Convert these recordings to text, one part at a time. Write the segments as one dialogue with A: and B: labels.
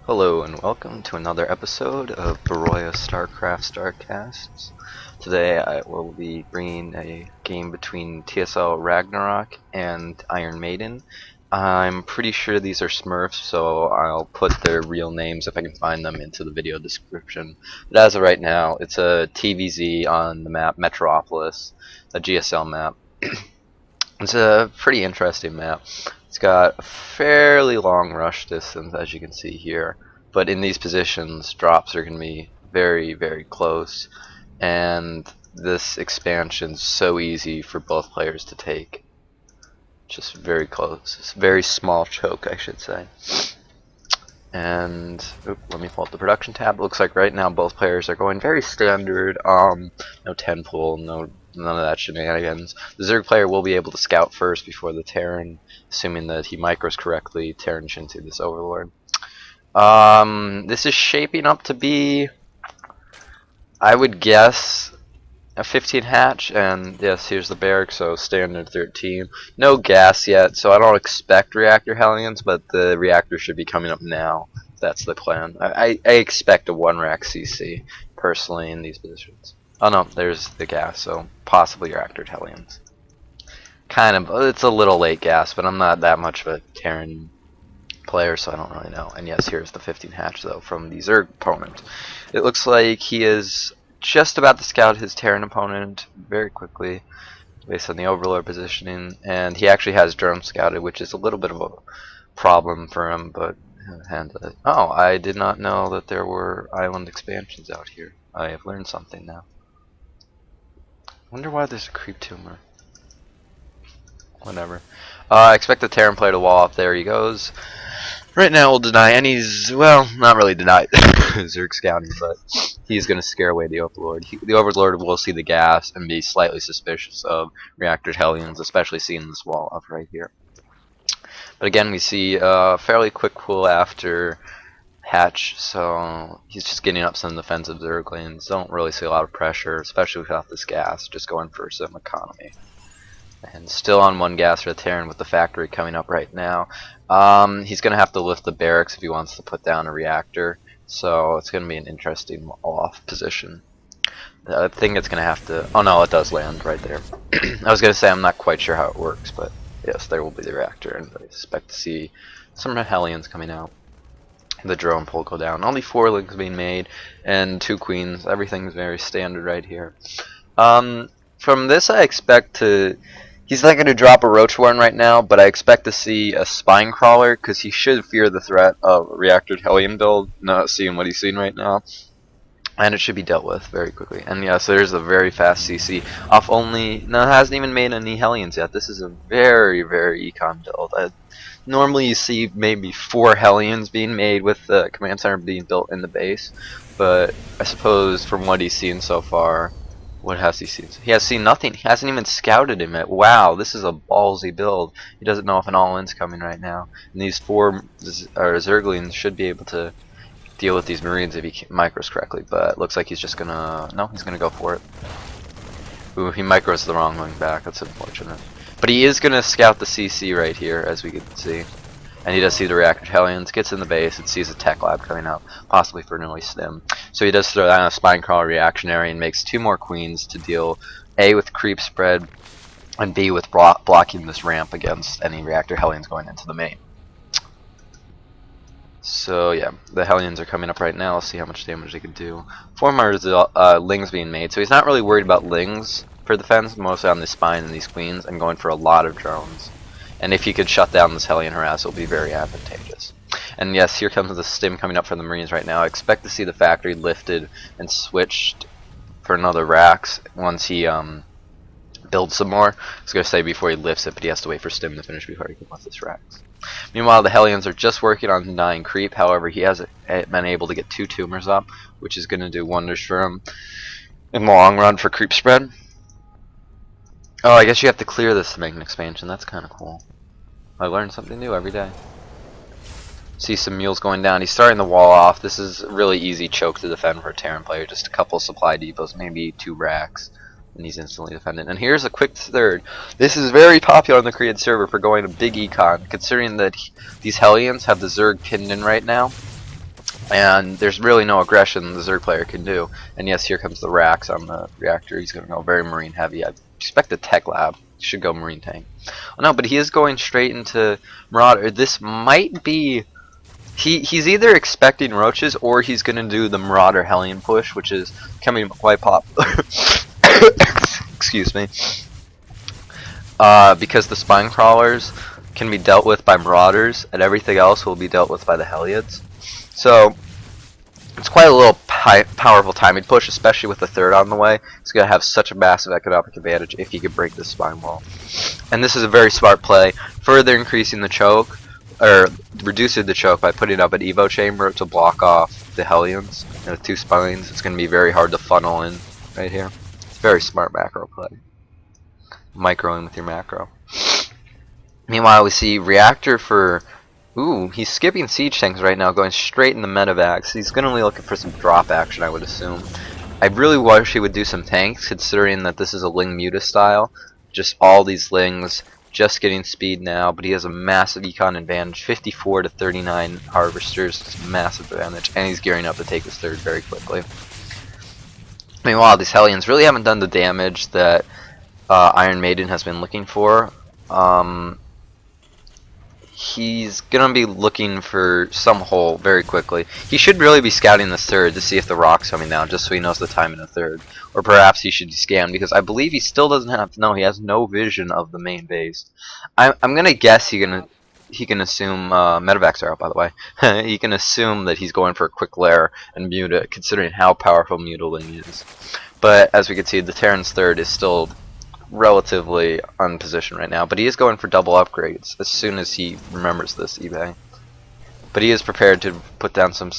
A: Hello and welcome to another episode of Baroya StarCraft Starcasts. Today I will be bringing a game between TSL.Ragnarok and IronMaiden. I'm pretty sure these are Smurfs, so I'll put their real names if I can find them into the video description. But as of right now, it's a TVZ on the map Metropolis, a GSL map. It's a pretty interesting map. It's got a fairly long rush distance, as you can see here, but in these positions, drops are going to be very, very close, and this expansion's so easy for both players to take. Just very close. It's a very small choke, I should say. And let me pull up the production tab. It looks like right now both players are going very standard. No 10 pull, none of that shenanigans. The Zerg player will be able to scout first before the Terran, assuming that he micros correctly. Terran shouldn't see this Overlord. This is shaping up to be, I would guess, a 15 hatch, and yes, here's the barrack, so standard 13. No gas yet, so I don't expect reactor Hellions, but the reactor should be coming up now. That's the plan. I expect a 1-rack CC, personally, in these positions. Oh no, there's the gas, so possibly reactor Hellions. Kind of, it's a little late gas, but I'm not that much of a Terran player, so I don't really know. And yes, here's the 15 hatch, though, from the Zerg opponent. It looks like he is just about to scout his Terran opponent very quickly based on the Overlord positioning, and he actually has drone scouted, which is a little bit of a problem for him, but handle it. Oh, I did not know that there were island expansions out here. I have learned something now. Wonder why there's a creep tumor. Whatever. I expect the Terran player to wall up. There he goes. Right now we'll deny any, well, not really deny Zerg scouting, but he's going to scare away the Overlord. The Overlord will see the gas and be slightly suspicious of reactor Hellions, especially seeing this wall up right here. But again, we see a fairly quick pull after hatch, so he's just getting up some defensive Zerglings. Don't really see a lot of pressure, especially without this gas, just going for some economy. And still on 1 gas for the Terran with the factory coming up right now. He's going to have to lift the barracks if he wants to put down a reactor. So it's going to be an interesting off position. I think it's going to have to... Oh no, it does land right there. I was going to say I'm not quite sure how it works, but yes, there will be the reactor. And I expect to see some Hellions coming out. The drone pull go down. Only 4 links being made and 2 queens. Everything's very standard right here. From this I expect to... He's not going to drop a Roach Warren right now, but I expect to see a Spine Crawler, because he should fear the threat of a Reactor Hellion build, not seeing what he's seeing right now. And it should be dealt with very quickly. And yes, there's a very fast CC off only... No, it hasn't even made any Hellions yet. This is a very, very econ build. Normally you see maybe 4 Hellions being made with the command center being built in the base, but I suppose from what he's seen so far... What has he seen? He has seen nothing. He hasn't even scouted him yet. Wow, this is a ballsy build. He doesn't know if an all-in's coming right now. And these 4 Zerglings should be able to deal with these Marines if he micros correctly. But it looks like he's just gonna... No, he's gonna go for it. Ooh, he micros the wrong wing back. That's unfortunate. But he is gonna scout the CC right here, as we can see. And he does see the reactor Hellions, gets in the base, and sees a tech lab coming out, possibly for an early stim. So he does throw down a Spine Crawler reactionary and makes 2 more queens to deal A with creep spread, and B with blocking this ramp against any reactor Hellions going into the main. So yeah, the Hellions are coming up right now. Let's see how much damage they can do. 4 more Lings being made, so he's not really worried about Lings for defense, mostly on the Spine and these queens, and going for a lot of drones. And if he could shut down this Hellion harass, it'll be very advantageous. And yes, here comes the stim coming up from the Marines right now. I expect to see the factory lifted and switched for another racks once he builds some more. I was going to say before he lifts it, but he has to wait for stim to finish before he can lift this racks. Meanwhile, the Hellions are just working on denying creep. However, he has been able to get 2 tumors up, which is going to do wonders for him in the long run for creep spread. Oh, I guess you have to clear this to make an expansion. That's kind of cool. I learn something new every day. See some mules going down. He's starting the wall off. This is a really easy choke to defend for a Terran player. Just a couple supply depots, maybe 2 racks, and he's instantly defended. And here's a quick third. This is very popular on the Korean server for going a big econ, considering that these Hellions have the Zerg pinned in right now. and there's really no aggression the Zerg player can do. And yes, here comes the racks on the reactor. He's going to go very marine heavy. I expect the tech lab should go marine tank. Oh, no, but he is going straight into Marauder. This might be... He's either expecting roaches or he's going to do the Marauder Hellion push, which is coming quite popular. Excuse me. Because the spine crawlers can be dealt with by Marauders, and everything else will be dealt with by the Hellions. So it's quite a little powerful timing push, especially with the third on the way. He's going to have such a massive economic advantage if he can break this spine wall. And this is a very smart play, further increasing the choke, or reducing the choke by putting up an Evo chamber to block off the Hellions and the two spines. It's going to be very hard to funnel in right here. It's a very smart macro play. Microing with your macro. Meanwhile, we see Reactor for... Ooh, he's skipping siege tanks right now, going straight in the medevacs. He's going to be looking for some drop action, I would assume. I really wish he would do some tanks, considering that this is a Ling Muta style. Just all these Lings, just getting speed now, but he has a massive econ advantage. 54 to 39 harvesters, it's a massive advantage, and he's gearing up to take his third very quickly. Meanwhile, these Hellions really haven't done the damage that IronMaiden has been looking for. He's going to be looking for some hole very quickly. He should really be scouting this third to see if the rock's coming down, just so he knows the time in the third. Or perhaps he should scan, because I believe he still doesn't have... No, he has no vision of the main base. I'm going to guess he can assume... medevacs are out, by the way. He can assume that he's going for a quick lair and Muta, considering how powerful Mutaling is. But as we can see, the Terran's third is still relatively unpositioned right now, but he is going for double upgrades as soon as he remembers this eBay. But he is prepared to put down some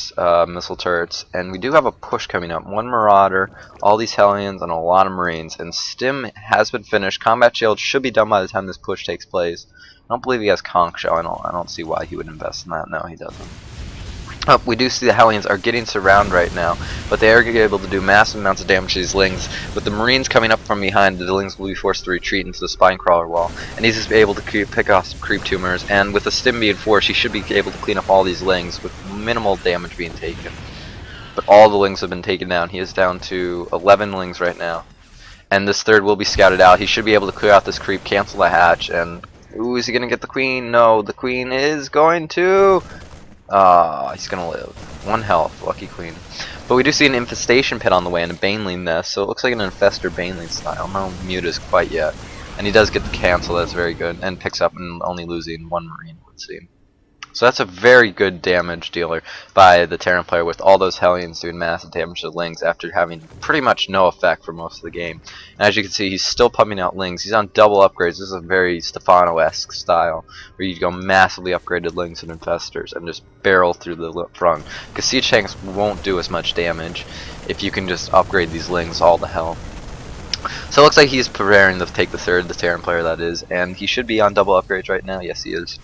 A: missile turrets, and we do have a push coming up. One Marauder, all these Hellions, and a lot of Marines. And Stim has been finished. Combat Shield should be done by the time this push takes place. I don't believe he has Conch Shell. I don't see why he would invest in that. No, he doesn't. We do see the Hellions are getting surrounded right now, but they are able to do massive amounts of damage to these Lings. With the Marines coming up from behind, the Lings will be forced to retreat into the spine crawler wall, and he's just able to pick off some creep tumors, and with the Stim being forced, he should be able to clean up all these Lings with minimal damage being taken. But all the Lings have been taken down. He is down to 11 Lings right now, and this third will be scouted out. He should be able to clear out this creep, cancel the hatch, and... Ooh, is he going to get the Queen? No, the Queen is going to... he's gonna live. 1 health, lucky Queen. But we do see an infestation pit on the way and a Baneling nest, so it looks like an infestor Baneling style. No Mutas quite yet. And he does get the cancel, that's very good, and picks up and only losing 1 Marine, it would seem. So that's a very good damage dealer by the Terran player, with all those Hellions doing massive damage to Lings after having pretty much no effect for most of the game. And as you can see, he's still pumping out Lings. He's on double upgrades. This is a very Stefano-esque style, where you go massively upgraded Lings and Infestors and just barrel through the front. Because siege tanks won't do as much damage if you can just upgrade these Lings all to hell. So it looks like he's preparing to take the third, the Terran player that is, and he should be on double upgrades right now. Yes, he is.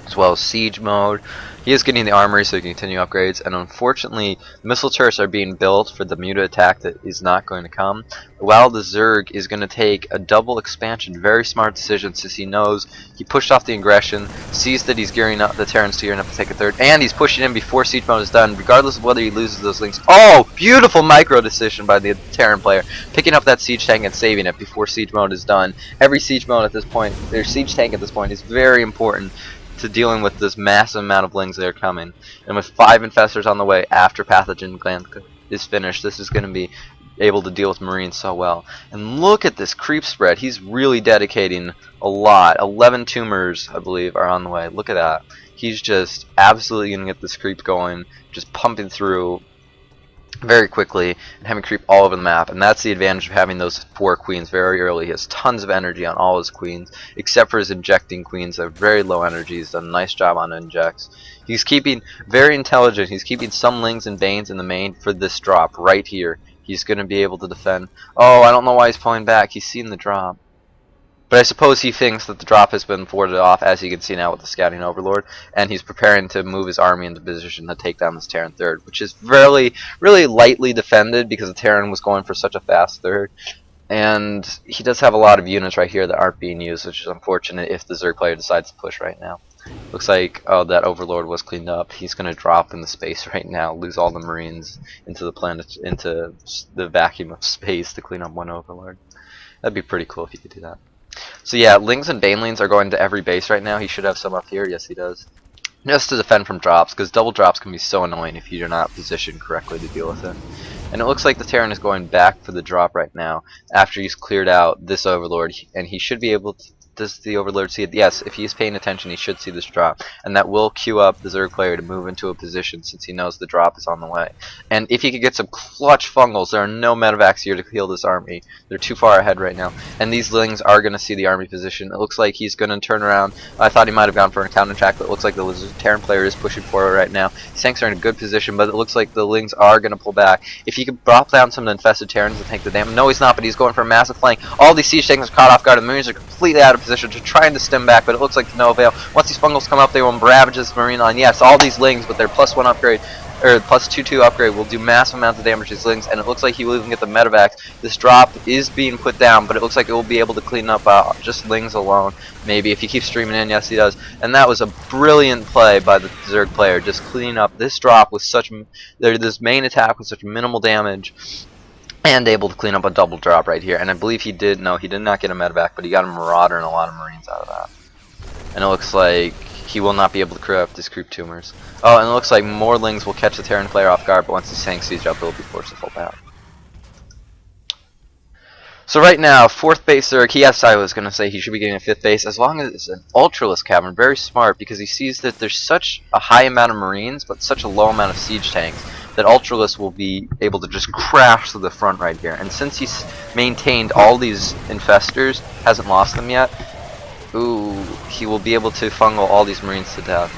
A: As well as siege mode. He is getting the armory so he can continue upgrades, and unfortunately missile turrets are being built for the Muta attack that is not going to come, while the Zerg is going to take a double expansion. Very smart decision, since he knows he pushed off the aggression, sees that he's gearing up, the Terran's gearing up to take a third, and he's pushing in before siege mode is done, regardless of whether he loses those links. Oh, beautiful micro decision by the Terran player, picking up that siege tank and saving it before siege mode is done. Every siege mode at this point, their siege tank at this point, is very important to dealing with this massive amount of Lings that are coming. And with 5 Infestors on the way after Pathogen Gland is finished, this is going to be able to deal with Marines so well. And look at this creep spread. He's really dedicating a lot. 11 tumors, I believe, are on the way. Look at that. He's just absolutely going to get this creep going, just pumping through very quickly and having creep all over the map. And that's the advantage of having those 4 queens very early. He has tons of energy on all his queens, except for his injecting queens that are very low energy. He's done a nice job on injects. He's keeping very intelligent. He's keeping some Lings and Banes in the main for this drop right here. He's going to be able to defend. Oh, I don't know why he's pulling back. He's seen the drop. But I suppose he thinks that the drop has been warded off, as you can see now with the Scouting Overlord, and he's preparing to move his army into position to take down this Terran third, which is really lightly defended because the Terran was going for such a fast third. And he does have a lot of units right here that aren't being used, which is unfortunate if the Zerg player decides to push right now. Looks like, oh, that Overlord was cleaned up. He's gonna drop into space right now, lose all the Marines into the planet, into the vacuum of space to clean up one Overlord. That'd be pretty cool if he could do that. So yeah, Lings and Banelings are going to every base right now. He should have some up here. Yes, he does. Just to defend from drops, because double drops can be so annoying if you're not positioned correctly to deal with it. And it looks like the Terran is going back for the drop right now after he's cleared out this Overlord, and he should be able to. Does the Overlord see it? Yes, if he's paying attention, he should see this drop. And that will queue up the Zerg player to move into a position since he knows the drop is on the way. And if he could get some clutch fungals, there are no medevacs here to heal this army. They're too far ahead right now. And these Lings are going to see the army position. It looks like he's going to turn around. I thought he might have gone for a counterattack, but it looks like the Terran player is pushing forward right now. His tanks are in a good position, but it looks like the Lings are going to pull back. If he could drop down some of the infested Terrans and take the damage. No, he's not, but he's going for a massive flank. All these siege tanks are caught off guard, and the Marines are completely out of position to trying to stem back, but it looks like to no avail. Once these fungals come up, they will ravage this Marine line. Yes, all these Lings, but their +1 upgrade, or +2/2 upgrade, will do massive amounts of damage to these Lings, and it looks like he will even get the medevacs. This drop is being put down, but it looks like it will be able to clean up just Lings alone. Maybe if he keeps streaming in. Yes, he does. And that was a brilliant play by the Zerg player, just cleaning up this drop with such this main attack with such minimal damage. And able to clean up a double drop right here. And I believe he did, no, he did not get a medevac, but he got a Marauder and a lot of Marines out of that. And it looks like he will not be able to clear up these creep tumors. Oh, and it looks like more Lings will catch the Terran player off guard, but once the tank siege up, it will be forced to fall back. So right now, 4th base Zerg, yes, I was going to say he should be getting a 5th base, as long as it's an Ultralist Cavern. Very smart, because he sees that there's such a high amount of Marines, but such a low amount of siege tanks, that Ultralist will be able to just crash to the front right here. And since he's maintained all these infestors, hasn't lost them yet, ooh, he will be able to fungal all these Marines to death.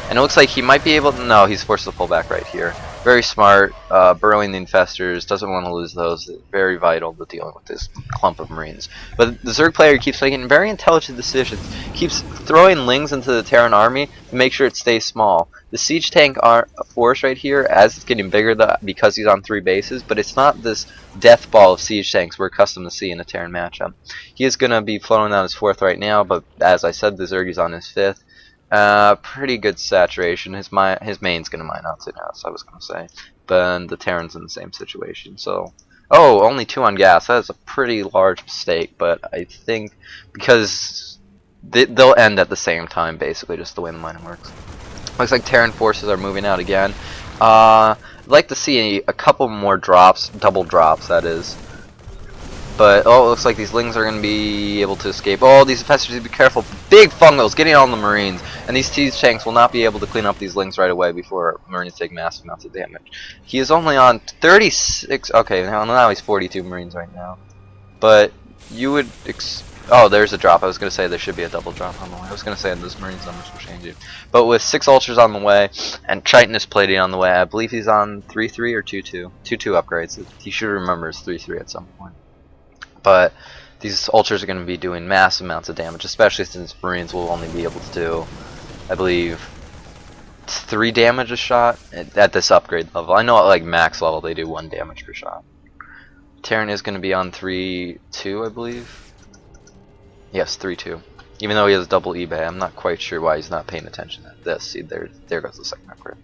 A: And it looks like he might be able to, no, he's forced to pull back right here. Very smart, burrowing the infestors, doesn't want to lose those. Very vital to dealing with this clump of Marines. But the Zerg player keeps making very intelligent decisions. Keeps throwing Lings into the Terran army to make sure it stays small. The siege tank force right here, as it's getting bigger because he's on 3 bases, but it's not this death ball of siege tanks we're accustomed to see in a Terran matchup. He is going to be flowing on his 4th right now, but as I said, the Zerg is on his 5th. Pretty good saturation. His main's gonna mine out to now, so I was gonna say. But the Terran's in the same situation, so. Oh, only 2 on gas. That is a pretty large mistake, but I think because they'll end at the same time, basically, just the way the mining works. Looks like Terran forces are moving out again. I'd like to see a couple more drops, double drops, that is. But, oh, it looks like these Lings are going to be able to escape. Oh, these infestors, be careful. Big fungals getting on the Marines. And these siege tanks will not be able to clean up these Lings right away before Marines take massive amounts of damage. He is only on 36. Okay, now he's 42 Marines right now. But you would... oh, there's a drop. I was going to say there should be a double drop on the way. I was going to say those Marines numbers will change it. But with 6 Ultras on the way, and Triton is plating on the way, I believe he's on 3-3 or 2-2. 2-2 upgrades. He should remember it's 3-3 at some point. But these Ultras are going to be doing massive amounts of damage, especially since Marines will only be able to do, I believe, 3 damage a shot at this upgrade level. I know at like max level they do 1 damage per shot. Terran is going to be on 3-2, I believe. Yes, 3-2. Even though he has double eBay, I'm not quite sure why he's not paying attention to this. See, there goes the second upgrade.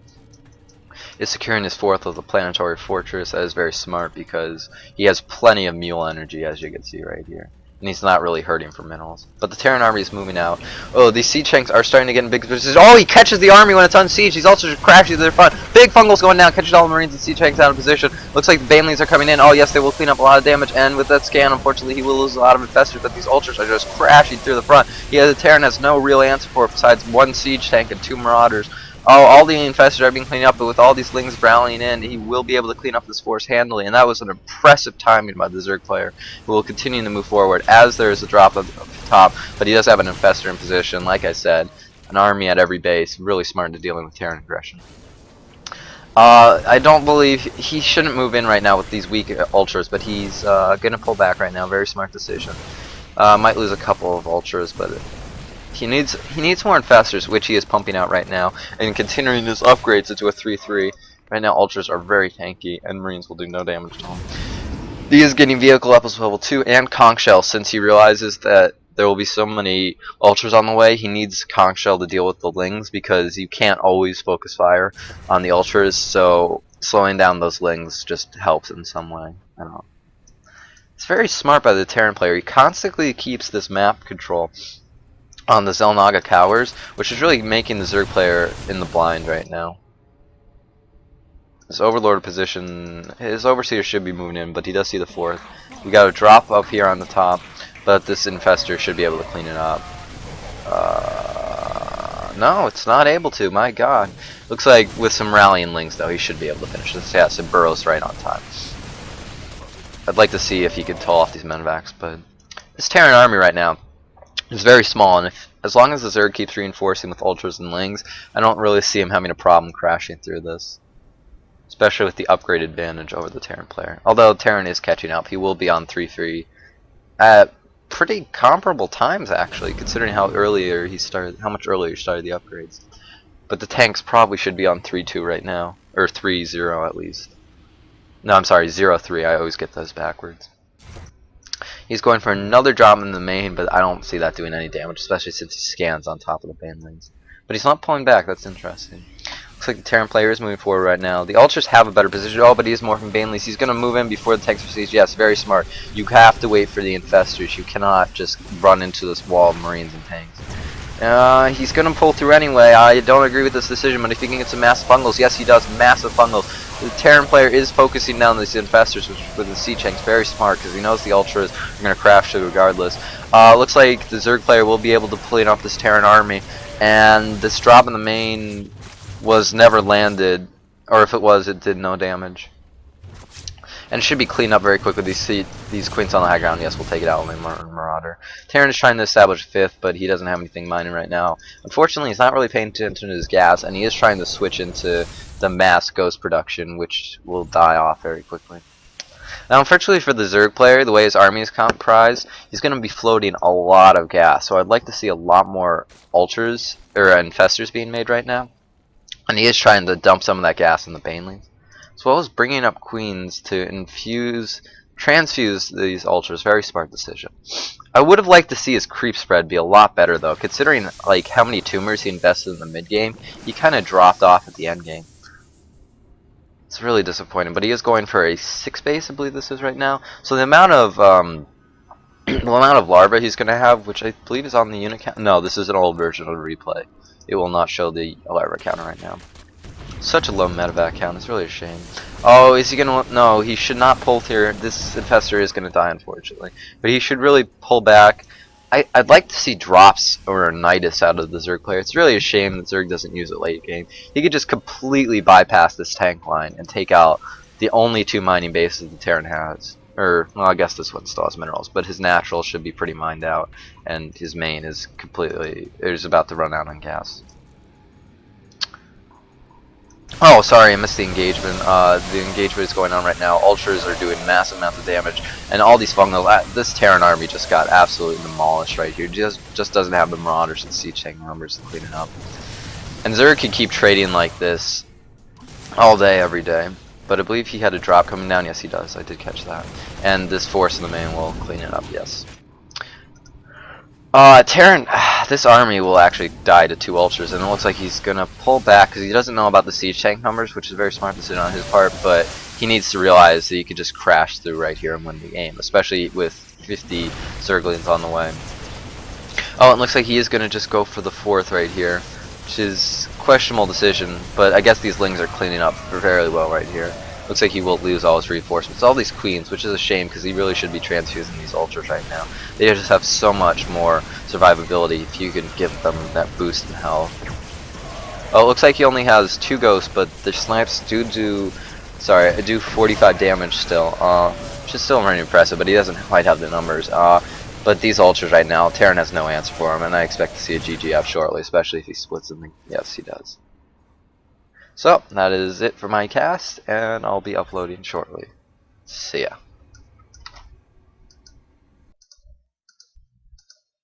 A: Is securing his 4th with a planetary fortress. That is very smart because he has plenty of mule energy, as you can see right here. And he's not really hurting for minerals. But the Terran army is moving out. Oh, these siege tanks are starting to get in big positions. Oh, he catches the army when it's on siege. He's also just crashing to their front. Big fungals going down, catches all the Marines and siege tanks out of position. Looks like the Banelings are coming in. Oh, yes, they will clean up a lot of damage. And with that scan, unfortunately, he will lose a lot of infestors. But these Ultras are just crashing through the front. The Terran has no real answer for it besides 1 siege tank and 2 Marauders. Oh, all the infestors are being cleaned up, but with all these Lings rallying in, he will be able to clean up this force handily, and that was an impressive timing by the Zerg player, who will continue to move forward as there is a drop at the top, but he does have an infestor in position, like I said, an army at every base, really smart into dealing with Terran aggression. I don't believe he shouldn't move in right now with these weak Ultras, but he's going to pull back right now, very smart decision. Might lose a couple of Ultras, but... He needs more infestors, which he is pumping out right now, and continuing his upgrades into a 3-3. Right now, Ultras are very tanky, and Marines will do no damage to him. He is getting vehicle up as level 2 and conch shell, since he realizes that there will be so many ultras on the way. He needs conch shell to deal with the lings because you can't always focus fire on the ultras. So slowing down those lings just helps in some way. I don't know. It's very smart by the Terran player. He constantly keeps this map control on the Xel'Naga Cowers, which is really making the Zerg player in the blind right now. His Overlord position, his Overseer should be moving in, but he does see the 4th. We got a drop up here on the top, but this Infestor should be able to clean it up. No, it's not able to, my god. Looks like with some rallying lings, though, he should be able to finish this. Yeah, so Burrow's right on time. I'd like to see if he could pull off these Menvacs, but this Terran army right now is very small, and as long as the Zerg keeps reinforcing with Ultras and Lings, I don't really see him having a problem crashing through this. Especially with the upgrade advantage over the Terran player. Although Terran is catching up, he will be on 3-3 at pretty comparable times actually, considering how much earlier he started the upgrades. But the tanks probably should be on 3-2 right now, or 3-0 at least. No, I'm sorry, 0-3. I always get those backwards. He's going for another drop in the main, but I don't see that doing any damage, especially since he scans on top of the banelings. But he's not pulling back. That's interesting. Looks like the Terran player is moving forward right now. The Ultras have a better position. Oh, but he is morphing Baneleys. He's going to move in before the tanks proceed. Yes, very smart. You have to wait for the Infestors. You cannot just run into this wall of Marines and tanks. He's going to pull through anyway. I don't agree with this decision, but if he can get some massive fungals, yes, he does. Massive fungals. The Terran player is focusing down these Infestors with the Sea Chanks. Very smart, because he knows the Ultras are going to crash through regardless. Looks like the Zerg player will be able to clean up this Terran army, and this drop in the main was never landed, or if it was, it did no damage. And it should be cleaned up very quickly. These Queens on the high ground, yes, we'll take it out with Marauder. Terran is trying to establish a 5th, but he doesn't have anything mining right now. Unfortunately, he's not really paying attention to his gas, and he is trying to switch into the mass ghost production, which will die off very quickly. Now, unfortunately for the Zerg player, the way his army is comprised, he's going to be floating a lot of gas. So I'd like to see a lot more Ultras, or Infestors being made right now. And he is trying to dump some of that gas in the Banelings, as well as bringing up Queens to transfuse these Ultras. Very smart decision. I would have liked to see his creep spread be a lot better, though, considering like how many tumors he invested in the mid game. He kind of dropped off at the end game. It's really disappointing, but he is going for a 6 base, I believe this is right now. So the amount of larvae he's going to have, which I believe is on the unit count. No, this is an old version of the replay. It will not show the larva counter right now. Such a low medevac count. It's really a shame. Oh, is he going to... No, he should not pull through. This Infestor is going to die, unfortunately. But he should really pull back. I'd like to see drops or a Nidus out of the Zerg player. It's really a shame that Zerg doesn't use it late game. He could just completely bypass this tank line and take out the only 2 mining bases the Terran has. Or, well, I guess this one still has minerals, but his natural should be pretty mined out, and his main is about to run out on gas. Oh, sorry, I missed the engagement. The engagement is going on right now. Ultras are doing massive amounts of damage, and all these fungals. This Terran army just got absolutely demolished right here. Just doesn't have the Marauders and Siege Tank numbers to clean it up. And Zerg can keep trading like this all day, every day. But I believe he had a drop coming down. Yes, he does. I did catch that. And this force in the main will clean it up. Yes. Terran, this army will actually die to 2 Ultras, and it looks like he's gonna pull back because he doesn't know about the siege tank numbers, which is a very smart decision on his part. But he needs to realize that he could just crash through right here and win the game, especially with 50 Zerglings on the way. Oh, it looks like he is gonna just go for the 4th right here, which is a questionable decision, but I guess these Lings are cleaning up very well right here. Looks like he will lose all his reinforcements, all these Queens, which is a shame because he really should be transfusing these Ultras right now. They just have so much more survivability if you can give them that boost in health. Oh, it looks like he only has 2 ghosts, but the snipes do 45 damage still, which is still very impressive, but he doesn't quite have the numbers. But these Ultras right now, Terran has no answer for him, and I expect to see a GGF shortly, especially if he splits them. Yes, he does. So, that is it for my cast, and I'll be uploading shortly. See ya.